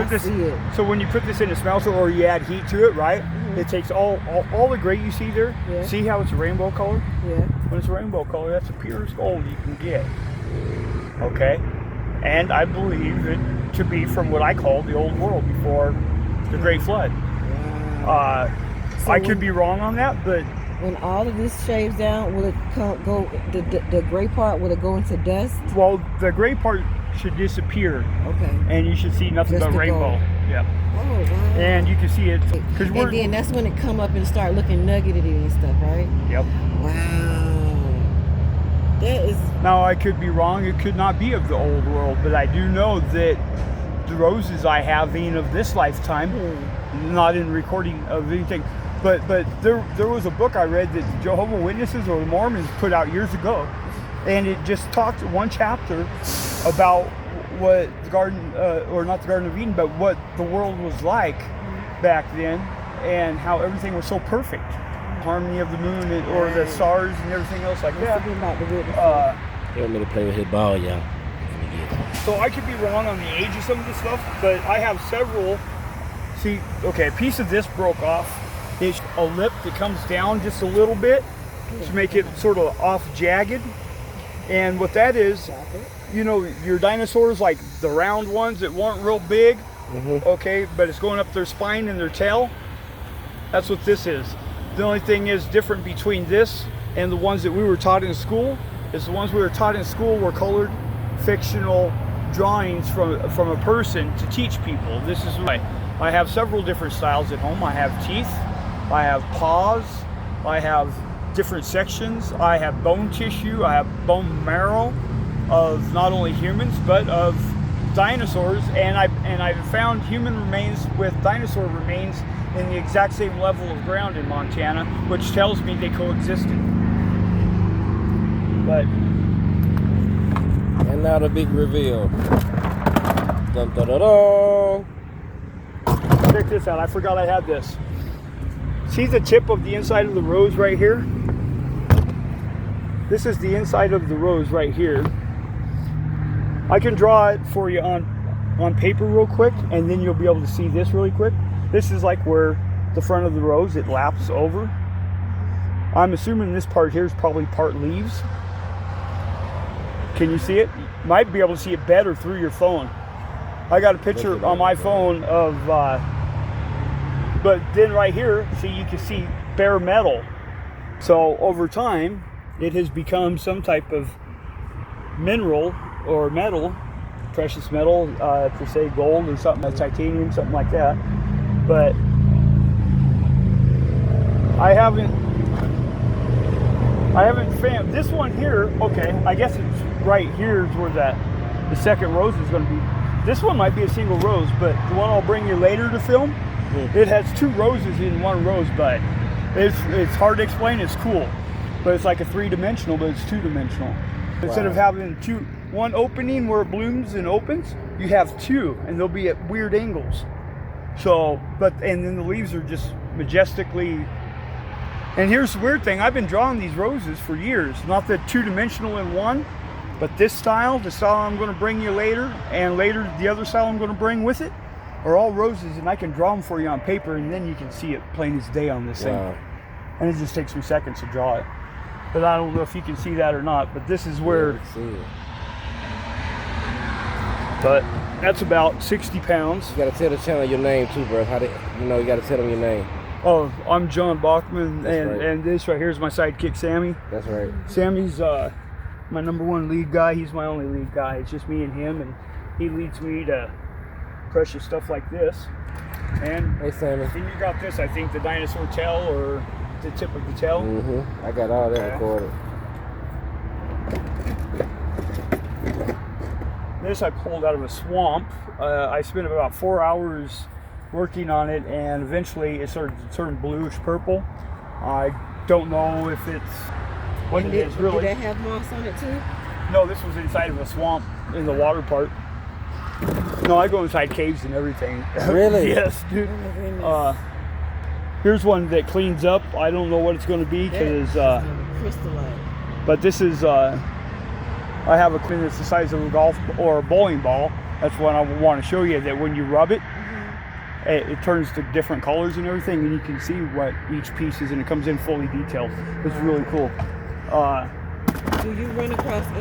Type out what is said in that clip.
put this, see it. so when you put this in a smelter or you add heat to it, right? It takes all the gray you see there. Yeah. See how it's a rainbow color? Yeah. When it's a rainbow color, that's the purest gold you can get. Okay? And I believe it to be from what I call the old world before the Great Flood. Wow. So I could be wrong on that, but when all of this shaves down, will it go the gray part? Will it go into dust? well, the gray part should disappear, Okay. and you should see nothing Just but the rainbow. gold. Yeah. Oh wow. And you can see it because And then that's when it come up and start looking nuggety and stuff, right? Yep. Wow. That is. Now I could be wrong. It could not be of the old world, but I do know that the roses I have ain't of this lifetime. Not in recording of anything. But there was a book I read that the Jehovah's Witnesses or the Mormons put out years ago, and it just talked one chapter about what the garden, or not the Garden of Eden, but what the world was like back then, and how everything was so perfect, harmony of the moon or the stars and everything else like that. You want me to play with his ball, y'all? So I could be wrong on the age of some of this stuff, but I have several. See, okay, a piece of this broke off. It's a lip that comes down just a little bit to make it sort of off jagged. And what that is, you know, your dinosaurs, like the round ones that weren't real big, okay, but it's going up their spine and their tail. That's what this is. The only thing is different between this and the ones that we were taught in school is the ones we were taught in school were colored fictional drawings from a person to teach people. This is right. I have several different styles at home. I have teeth, I have paws, I have different sections, I have bone tissue, I have bone marrow of not only humans but of dinosaurs, and I've found human remains with dinosaur remains in the exact same level of ground in Montana, which tells me they coexisted. But and now the big reveal. Dun, dun, dun, dun. Check this out, I forgot I had this. See the tip of the inside of the rose right here? This is the inside of the rose right here. I can draw it for you on paper real quick, and then you'll be able to see this really quick. This is like where the front of the rose, it laps over. I'm assuming this part here is probably part leaves. Can you see it? You might be able to see it better through your phone. I got a picture on my phone of, but then right here, see, you can see bare metal. So over time, it has become some type of mineral or metal, precious metal, per se gold or something, titanium, something like that. But I haven't found this one here. Okay, I guess it's right here is where the second rose is going to be. This one might be a single rose, but the one I'll bring you later to film, it has two roses in one rosebud. It's hard to explain. It's cool, but it's like a three-dimensional, but it's two-dimensional. Wow. Instead of having one opening where it blooms and opens, you have two, and they'll be at weird angles. So, and then the leaves are just majestically. And here's the weird thing: I've been drawing these roses for years. Not the two-dimensional in one, but this style, the style I'm going to bring you later, and later the other style I'm going to bring with it, are all roses, and I can draw them for you on paper, and then you can see it plain as day on this thing. And it just takes me seconds to draw it. But I don't know if you can see that or not, but this is where. But that's about 60 pounds. You gotta tell the channel your name too, bro. You gotta tell them your name. Oh, I'm John Bachman, right. and this right here is my sidekick, Sammy. That's right. Sammy's my number one lead guy. He's my only lead guy. It's just me and him, and he leads me to precious stuff like this. And hey, Sammy. And you got this, I think, the dinosaur tail or the tip of the tail. I got all that recorded. This I pulled out of a swamp. I spent about 4 hours working on it, and eventually it started turning bluish purple. I don't know if it's what it is really. Did it have moss on it too? No, this was inside of a swamp in the water part. No, I go inside caves and everything. Really? Yes, dude. Oh, here's one that cleans up. I don't know what it's going to be because. Crystalline. But this is. I have a clean that's the size of a golf or a bowling ball, That's what I want to show you, that when you rub it, it turns to different colors and everything, and you can see what each piece is, and it comes in fully detailed. It's really cool. Do you run across any